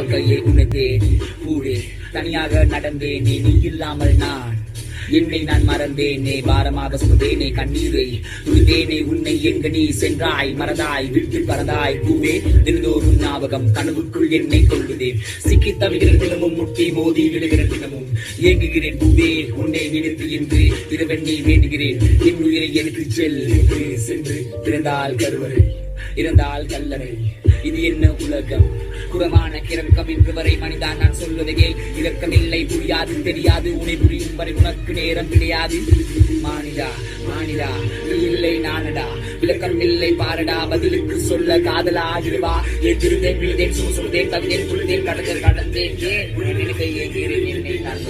வாழ்க்கையை உணர்ந்தேன் பூவே தனியாக நடந்தேனே நீ இல்லாமல் நான் என்னை நான் மறந்தேனே பாரமாக சுமந்தேனே கண்ணீரை துணிந்தேனே உன்னை எங்க நீ சென்றாய் மறந்தாய் விட்டு பறந்தாய் பூவே தினந்தோறும் ஞாபகம் கனவுக்குள் என்னை கொள்ளுதேன் சிக்கி தவிகிற தினமும் முட்டி மோதி விடுகிற தினமும் ஏங்குகிறேன் பூவே உன்னை விடுத்து என்று இரவெண்ணை வேண்டுகிறேன் என் உயிரை எனக்கு சென்று பிறந்தால் கருவறை இருந்தால் கல்லறை இது என்ன உலகம் குறமான கிறக்கம் இன்று வரை மனிதான் நான் சொல்வதையே இலக்கமில்லை புரியாது தெரியாது உனை புரியும் வரை உனக்கு நேரம் கிடையாது மானிடா மானிடா நீ இல்லை நானடா விளக்கம் இல்லை பாரடா பதிலுக்கு சொல்ல காதலா ஆகிடுவா எதிர்ந்தேன் விழுந்தேன் சுமந்தேன் கவிதேன் புழுதேன் கடந்தேன் ஏன் உன்னை நினைக்க ஏகிறேன் என்னை நான்